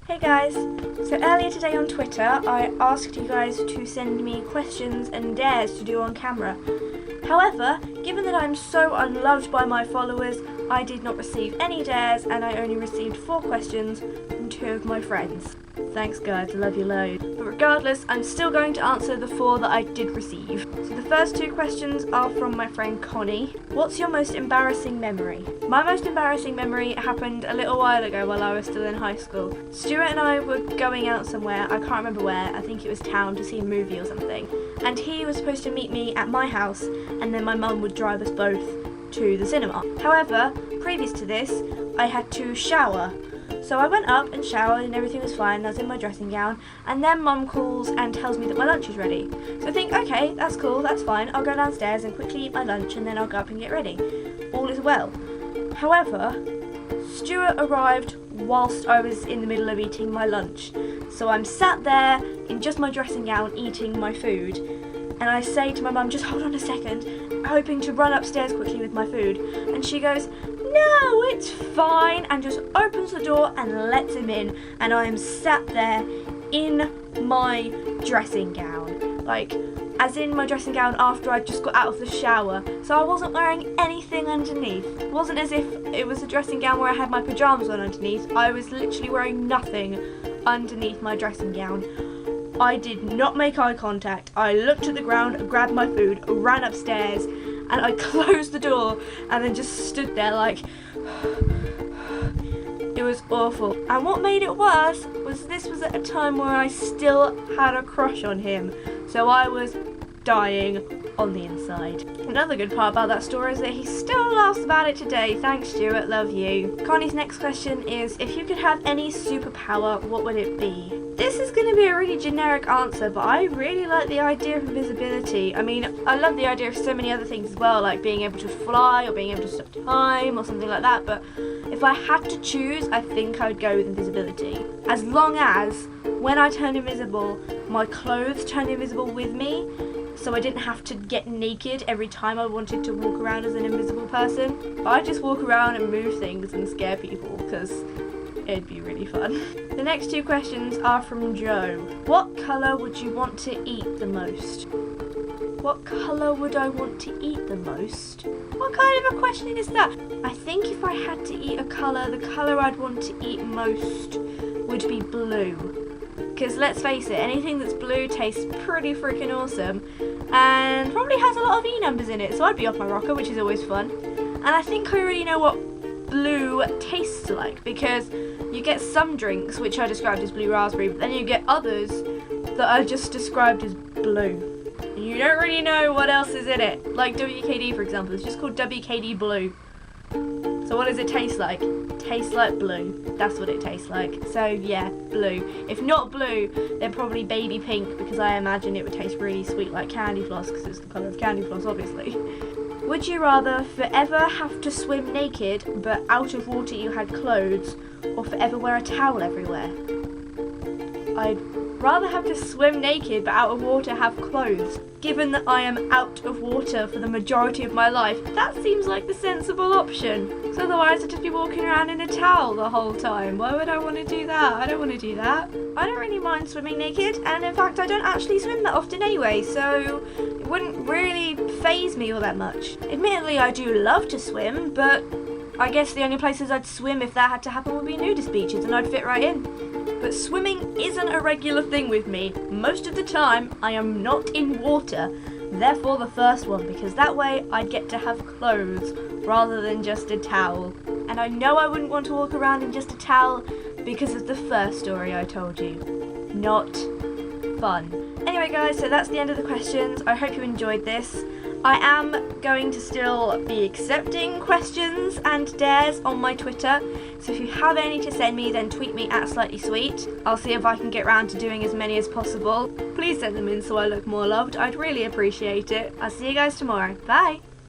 Hey guys! So earlier today on Twitter I asked you guys to send me questions and dares to do on camera. However, given that I'm so unloved by my followers, I did not receive any dares and I only received 4 questions from 2 of my friends. Thanks guys, I love you loads. But regardless, I'm still going to answer the 4 that I did receive. So the first 2 questions are from my friend Connie. What's your most embarrassing memory? My most embarrassing memory happened a little while ago while I was still in high school. Stuart and I were going out somewhere, I can't remember where, I think it was town, to see a movie or something. And he was supposed to meet me at my house and then my mum would drive us both to the cinema. However, previous to this, I had to shower. So I went up and showered and everything was fine, I was in my dressing gown, and then mum calls and tells me that my lunch is ready. So I think, okay, that's cool, that's fine, I'll go downstairs and quickly eat my lunch and then I'll go up and get ready. All is well. However, Stuart arrived whilst I was in the middle of eating my lunch. So I'm sat there in just my dressing gown eating my food, and I say to my mum, just hold on a second, hoping to run upstairs quickly with my food, and she goes, no, it's fine, and just opens the door and lets him in, and I am sat there in my dressing gown, like, as in my dressing gown after I just got out of the shower, so I wasn't wearing anything underneath. It wasn't as if it was a dressing gown where I had my pyjamas on underneath. I was literally wearing nothing underneath my dressing gown. I did not make eye contact. I looked at the ground, grabbed my food, ran upstairs, and I closed the door and then just stood there like, it was awful. And what made it worse was this was at a time where I still had a crush on him, so I was dying on the inside. Another good part about that story is that he still laughs about it today. Thanks Stuart, love you. Connie's next question is, if you could have any superpower, what would it be? This is going to be a really generic answer, but I really like the idea of invisibility. I mean, I love the idea of so many other things as well, like being able to fly or being able to stop time or something like that, but if I had to choose, I think I would go with invisibility. As long as, when I turn invisible, my clothes turn invisible with me, so I didn't have to get naked every time I wanted to walk around as an invisible person. I just walk around and move things and scare people, because it'd be really fun. The next 2 questions are from Joe. What colour would you want to eat the most? What colour would I want to eat the most? What kind of a question is that? I think if I had to eat a colour, the colour I'd want to eat most would be blue. Because let's face it, anything that's blue tastes pretty freaking awesome and probably has a lot of E numbers in it, so I'd be off my rocker, which is always fun. And I think I already know what blue tastes like, because you get some drinks which are described as blue raspberry, but then you get others that are just described as blue. And you don't really know what else is in it. Like WKD, for example, it's just called WKD Blue. So what does it taste like? It tastes like blue. That's what it tastes like. So yeah, blue. If not blue, then probably baby pink, because I imagine it would taste really sweet like candy floss, because it's the colour of candy floss, obviously. Would you rather forever have to swim naked, but out of water you had clothes, or forever wear a towel everywhere? I'd rather have to swim naked, but out of water have clothes. Given that I am out of water for the majority of my life, that seems like the sensible option. Because otherwise I'd just be walking around in a towel the whole time. Why would I want to do that? I don't want to do that. I don't really mind swimming naked, and in fact I don't actually swim that often anyway, so it wouldn't really faze me all that much. Admittedly, I do love to swim, but I guess the only places I'd swim if that had to happen would be nudist beaches, and I'd fit right in. But swimming isn't a regular thing with me. Most of the time, I am not in water. Therefore the first one, because that way I'd get to have clothes rather than just a towel. And I know I wouldn't want to walk around in just a towel because of the first story I told you. Not fun. Anyway guys, so that's the end of the questions. I hope you enjoyed this. I am going to still be accepting questions and dares on my Twitter, so if you have any to send me, then tweet me at SlightlySweet. I'll see if I can get round to doing as many as possible. Please send them in so I look more loved. I'd really appreciate it. I'll see you guys tomorrow. Bye!